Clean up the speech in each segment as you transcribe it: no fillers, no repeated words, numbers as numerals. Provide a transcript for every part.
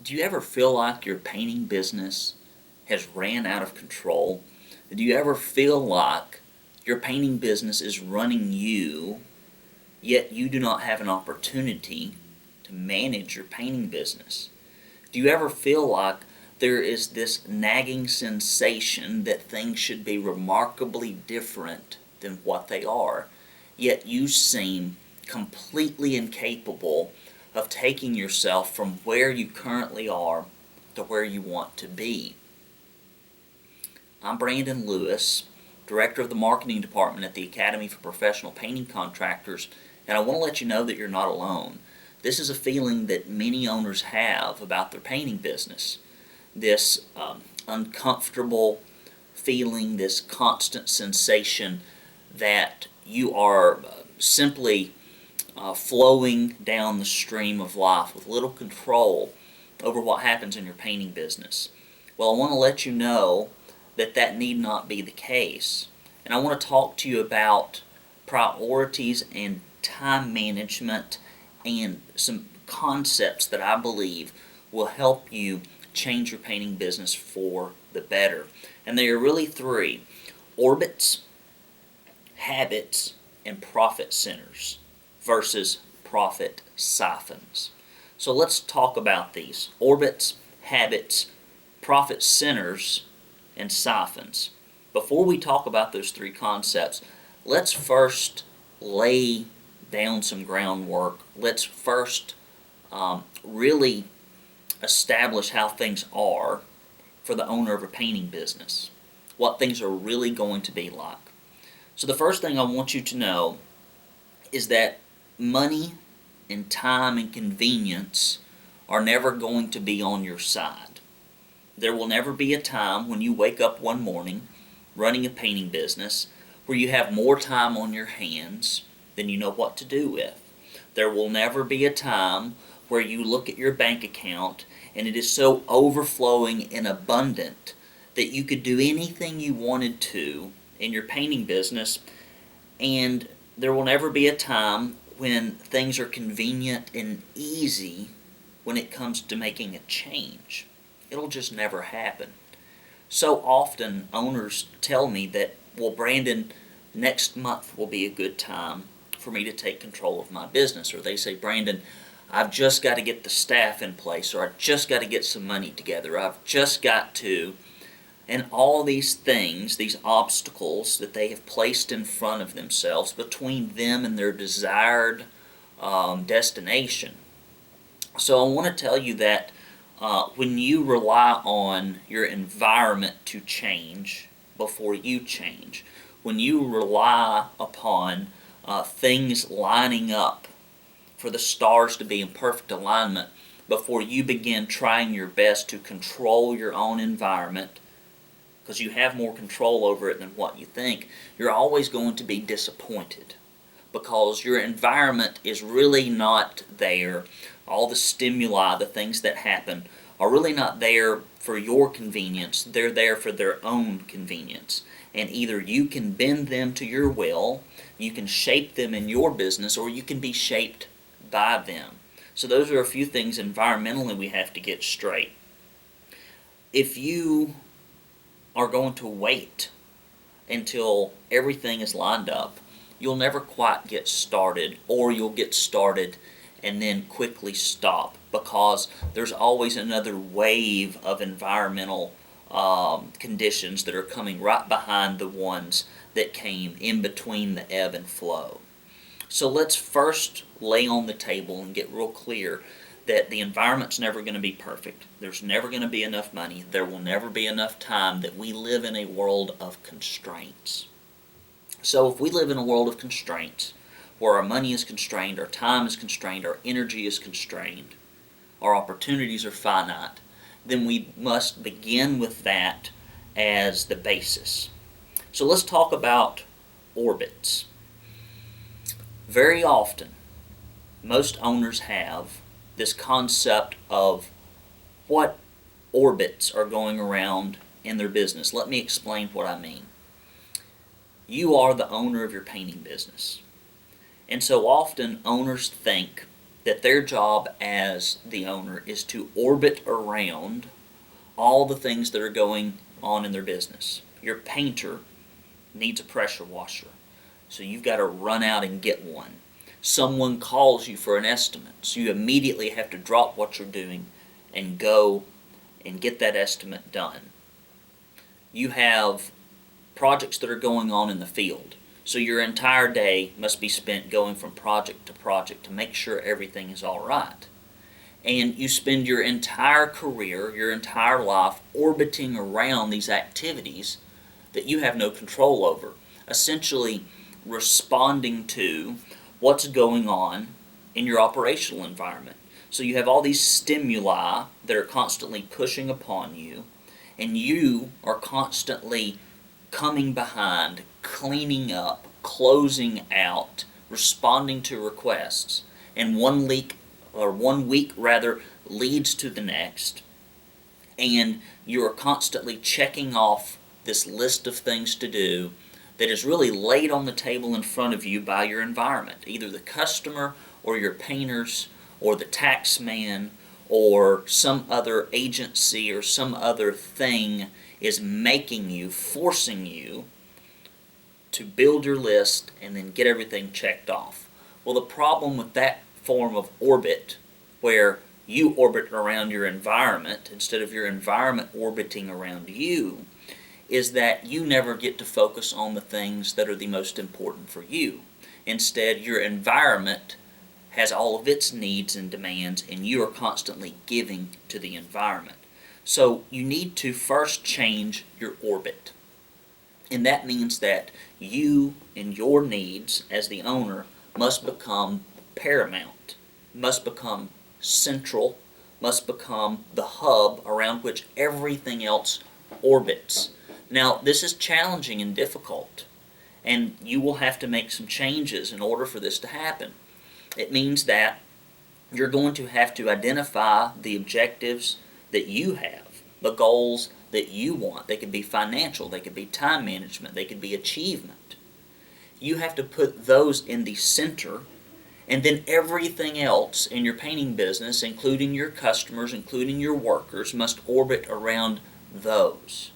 Do you ever feel like your painting business has ran out of control? Do you ever feel like your painting business is running you, yet you do not have an opportunity to manage your painting business? Do you ever feel like there is this nagging sensation that things should be remarkably different than what they are, yet you seem completely incapable of taking yourself from where you currently are to where you want to be? I'm Brandon Lewis, Director of the Marketing Department at the Academy for Professional Painting Contractors, and I want to let you know that you're not alone. This is a feeling that many owners have about their painting business. This uncomfortable feeling, this constant sensation that you are simply flowing down the stream of life with little control over what happens in your painting business. Well, I want to let you know that that need not be the case. And I want to talk to you about priorities and time management and some concepts that I believe will help you change your painting business for the better. And they are really three: orbits, habits, and profit centers versus profit siphons. So let's talk about these: orbits, habits, profit centers, and siphons. Before we talk about those three concepts, let's first lay down some groundwork. Let's first really establish how things are for the owner of a painting business, what things are really going to be like. So the first thing I want you to know is that money and time and convenience are never going to be on your side. There will never be a time when you wake up one morning running a painting business where you have more time on your hands than you know what to do with. There will never be a time where you look at your bank account and it is so overflowing and abundant that you could do anything you wanted to in your painting business, and there will never be a time when things are convenient and easy when it comes to making a change. It'll just never happen. So often owners tell me that, well, Brandon, next month will be a good time for me to take control of my business. Or they say, Brandon, I've just got to get the staff in place, or I've just got to get some money together. I've just got to. And all these things, these obstacles that they have placed in front of themselves between them and their desired destination. So I want to tell you that when you rely on your environment to change before you change, when you rely upon things lining up for the stars to be in perfect alignment before you begin trying your best to control your own environment, because you have more control over it than what you think, you're always going to be disappointed because your environment is really not there. All the stimuli, the things that happen, are really not there for your convenience. They're there for their own convenience. And either you can bend them to your will, you can shape them in your business, or you can be shaped by them. So those are a few things environmentally we have to get straight. If you are going to wait until everything is lined up, you'll never quite get started, or you'll get started and then quickly stop, because there's always another wave of environmental conditions that are coming right behind the ones that came in between the ebb and flow. So let's first lay on the table and get real clear that the environment's never going to be perfect. There's never going to be enough money. There will never be enough time, that we live in a world of constraints. So if we live in a world of constraints, where our money is constrained, our time is constrained, our energy is constrained, our opportunities are finite, then we must begin with that as the basis. So let's talk about orbits. Very often, most owners have this concept of what orbits are going around in their business. Let me explain what I mean. You are the owner of your painting business. And so often owners think that their job as the owner is to orbit around all the things that are going on in their business. Your painter needs a pressure washer, so you've got to run out and get one. Someone calls you for an estimate, so you immediately have to drop what you're doing and go and get that estimate done. You have projects that are going on in the field, so your entire day must be spent going from project to project to make sure everything is all right. And you spend your entire career, your entire life, orbiting around these activities that you have no control over, essentially responding to what's going on in your operational environment. So you have all these stimuli that are constantly pushing upon you, and you are constantly coming behind, cleaning up, closing out, responding to requests. And one week leads to the next, and you are constantly checking off this list of things to do that is really laid on the table in front of you by your environment, either the customer or your painters or the tax man or some other agency or some other thing is making you, forcing you to build your list and then get everything checked off. Well, the problem with that form of orbit, where you orbit around your environment instead of your environment orbiting around you, is that you never get to focus on the things that are the most important for you. Instead, your environment has all of its needs and demands, and you are constantly giving to the environment. So you need to first change your orbit. And that means that you and your needs as the owner must become paramount, must become central, must become the hub around which everything else orbits. Now, this is challenging and difficult, and you will have to make some changes in order for this to happen. It means that you're going to have to identify the objectives that you have, the goals that you want. They could be financial, they could be time management, they could be achievement. You have to put those in the center, and then everything else in your painting business, including your customers, including your workers, must orbit around those.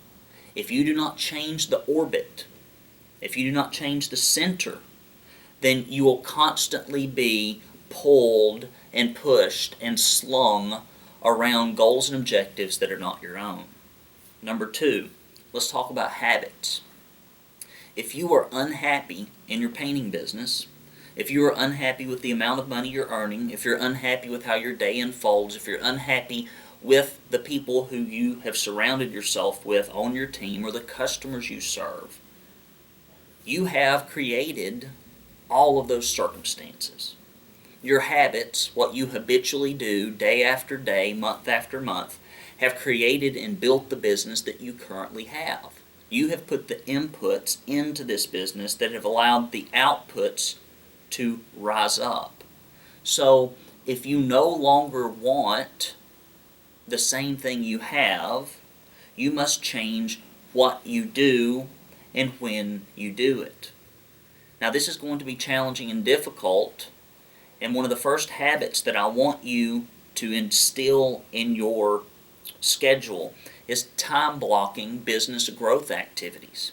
If you do not change the orbit, if you do not change the center, then you will constantly be pulled and pushed and slung around goals and objectives that are not your own. Number 2, let's talk about habits. If you are unhappy in your painting business, if you are unhappy with the amount of money you're earning, if you're unhappy with how your day unfolds, if you're unhappy with the people who you have surrounded yourself with on your team or the customers you serve, you have created all of those circumstances. Your habits, what you habitually do day after day, month after month, have created and built the business that you currently have. You have put the inputs into this business that have allowed the outputs to rise up. So if you no longer want the same thing you have, you must change what you do and when you do it. Now, this is going to be challenging and difficult, and one of the first habits that I want you to instill in your schedule is time blocking business growth activities.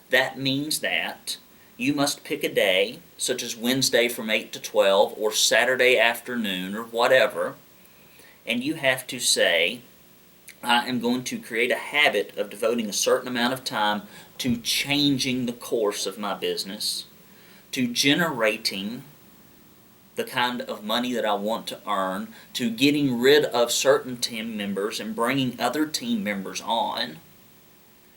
That means that you must pick a day, such as Wednesday from 8 to 12 or Saturday afternoon or whatever, and you have to say, I am going to create a habit of devoting a certain amount of time to changing the course of my business, to generating the kind of money that I want to earn, to getting rid of certain team members and bringing other team members on.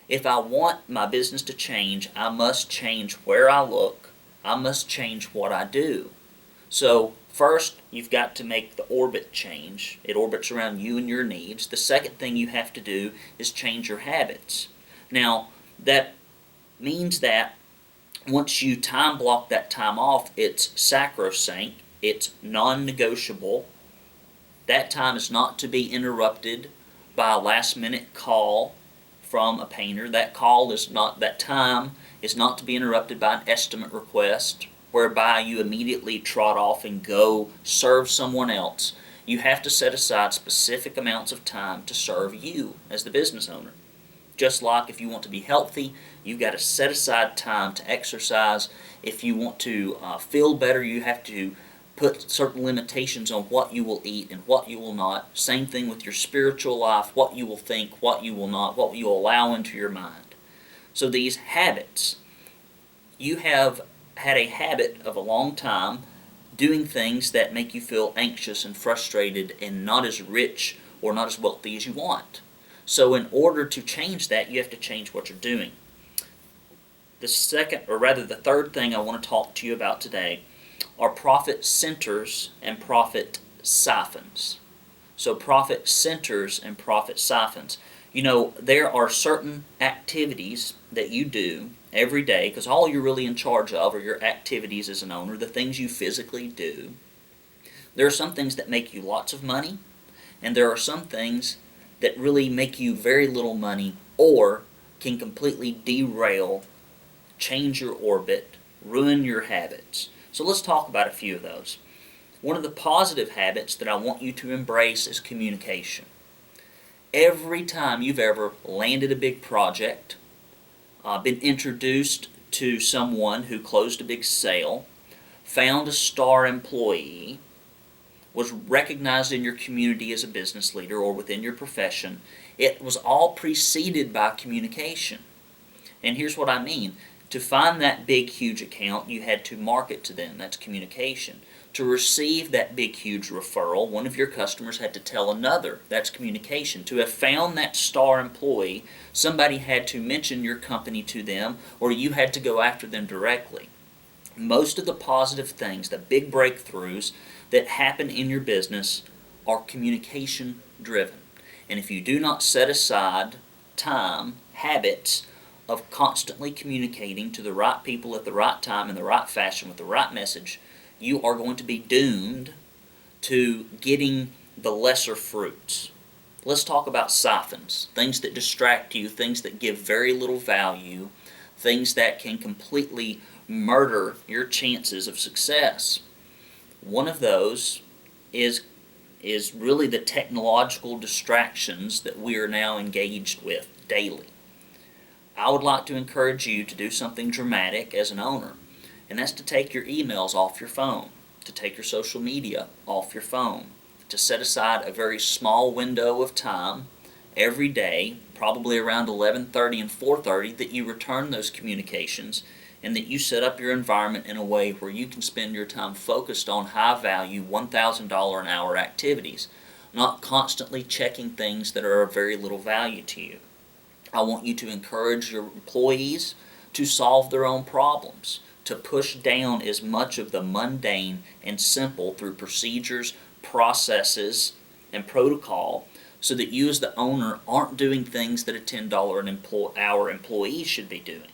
If I want my business to change, I must change where I look. I must change what I do. So first, you've got to make the orbit change. It orbits around you and your needs. The second thing you have to do is change your habits. Now, that means that once you time block that time off, it's sacrosanct, it's non-negotiable. That time is not to be interrupted by a last-minute call from a painter. That time is not to be interrupted by an estimate request whereby you immediately trot off and go serve someone else. You have to set aside specific amounts of time to serve you as the business owner. Just like if you want to be healthy, you've got to set aside time to exercise. If you want to feel better, you have to put certain limitations on what you will eat and what you will not. Same thing with your spiritual life, what you will think, what you will not, what you will allow into your mind. So these habits, you have had a habit of a long time doing things that make you feel anxious and frustrated and not as rich or not as wealthy as you want. So in order to change that, you have to change what you're doing. The third thing I want to talk to you about today are profit centers and profit siphons. So profit centers and profit siphons. You know, there are certain activities that you do every day, because all you're really in charge of are your activities as an owner, the things you physically do. There are some things that make you lots of money, and there are some things that really make you very little money or can completely derail, change your orbit, ruin your habits. So let's talk about a few of those. One of the positive habits that I want you to embrace is communication. Every time you've ever landed a big project, been introduced to someone who closed a big sale, found a star employee, was recognized in your community as a business leader or within your profession, it was all preceded by communication. And here's what I mean. To find that big, huge account, you had to market to them. That's communication. To receive that big, huge referral, one of your customers had to tell another. That's communication. To have found that star employee, somebody had to mention your company to them, or you had to go after them directly. Most of the positive things, the big breakthroughs that happen in your business are communication driven. And if you do not set aside time, habits of constantly communicating to the right people at the right time in the right fashion with the right message, you are going to be doomed to getting the lesser fruits. Let's talk about siphons, things that distract you, things that give very little value, things that can completely murder your chances of success. One of those is really the technological distractions that we are now engaged with daily. I would like to encourage you to do something dramatic as an owner, and that's to take your emails off your phone, to take your social media off your phone, to set aside a very small window of time every day, probably around 11:30 and 4:30, that you return those communications and that you set up your environment in a way where you can spend your time focused on high-value $1,000 an hour activities, not constantly checking things that are of very little value to you. I want you to encourage your employees to solve their own problems, to push down as much of the mundane and simple through procedures, processes, and protocol, so that you as the owner aren't doing things that a $10 an hour employee should be doing.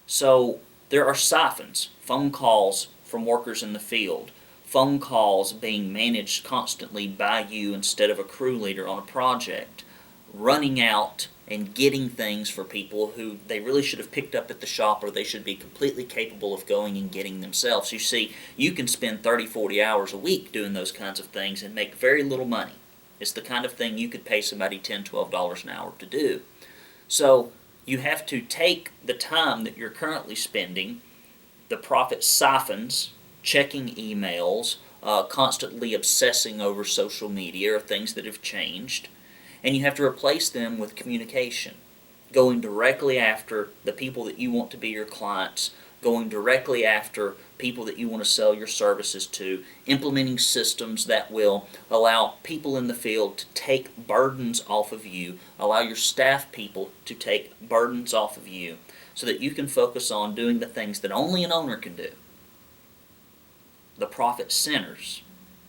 So there are siphons, phone calls from workers in the field, phone calls being managed constantly by you instead of a crew leader on a project, running out and getting things for people who they really should have picked up at the shop, or they should be completely capable of going and getting themselves. You see, you can spend 30, 40 hours a week doing those kinds of things and make very little money. It's the kind of thing you could pay somebody $10, $12 an hour to do. So you have to take the time that you're currently spending, the profit siphons, checking emails, constantly obsessing over social media or things that have changed, and you have to replace them with communication, going directly after the people that you want to be your clients, going directly after people that you want to sell your services to, implementing systems that will allow people in the field to take burdens off of you, allow your staff people to take burdens off of you, so that you can focus on doing the things that only an owner can do. The profit centers.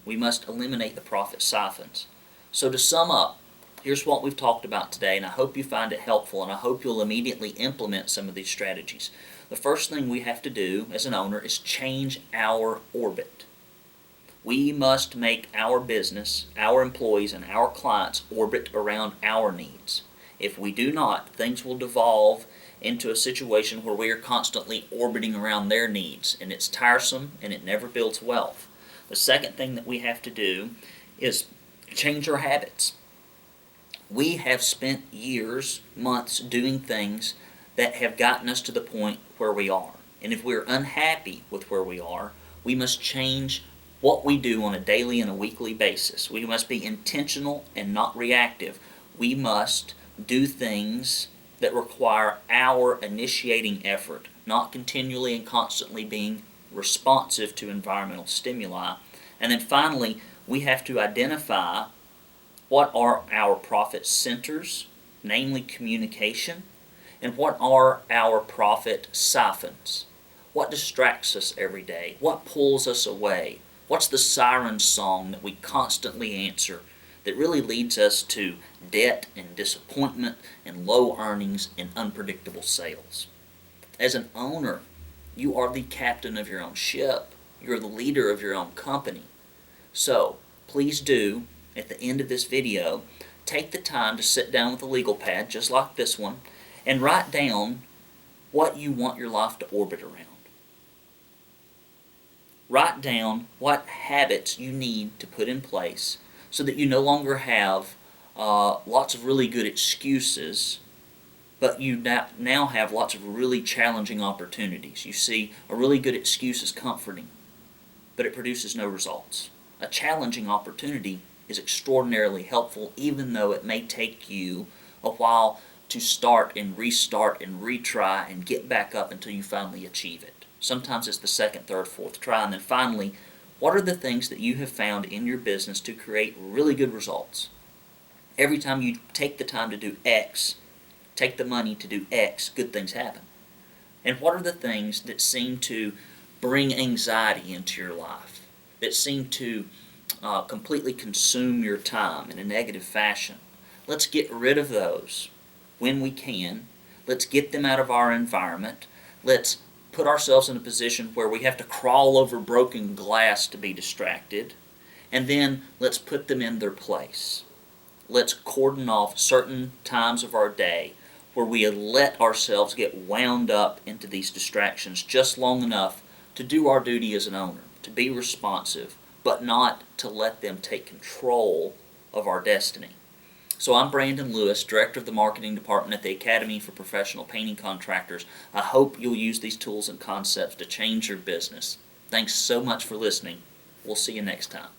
We must eliminate the profit siphons. So to sum up, here's what we've talked about today, and I hope you find it helpful, and I hope you'll immediately implement some of these strategies. The first thing we have to do as an owner is change our orbit. We must make our business, our employees, and our clients orbit around our needs. If we do not, things will devolve into a situation where we are constantly orbiting around their needs, and it's tiresome and it never builds wealth. The second thing that we have to do is change our habits. We have spent years, months doing things that have gotten us to the point where we are. And if we're unhappy with where we are, we must change what we do on a daily and a weekly basis. We must be intentional and not reactive. We must do things that require our initiating effort, not continually and constantly being responsive to environmental stimuli. And then finally, we have to identify what are our profit centers, namely communication, and what are our profit siphons. What distracts us every day? What pulls us away? What's the siren song that we constantly answer that really leads us to debt and disappointment and low earnings and unpredictable sales? As an owner, you are the captain of your own ship. You're the leader of your own company. So, please do, at the end of this video, take the time to sit down with a legal pad, just like this one, and write down what you want your life to orbit around. Write down what habits you need to put in place so that you no longer have lots of really good excuses, but you now have lots of really challenging opportunities. You see, a really good excuse is comforting, but it produces no results. A challenging opportunity is extraordinarily helpful, even though it may take you a while to start and restart and retry and get back up until you finally achieve it. Sometimes it's the second, third, fourth try. And then finally, what are the things that you have found in your business to create really good results? Every time you take the time to do X, take the money to do X, good things happen. And what are the things that seem to bring anxiety into your life, that seem to completely consume your time in a negative fashion? Let's get rid of those when we can. Let's get them out of our environment. Let's put ourselves in a position where we have to crawl over broken glass to be distracted. And then let's put them in their place. Let's cordon off certain times of our day where we let ourselves get wound up into these distractions just long enough to do our duty as an owner, to be responsive, but not to let them take control of our destiny. So I'm Brandon Lewis, Director of the Marketing Department at the Academy for Professional Painting Contractors. I hope you'll use these tools and concepts to change your business. Thanks so much for listening. We'll see you next time.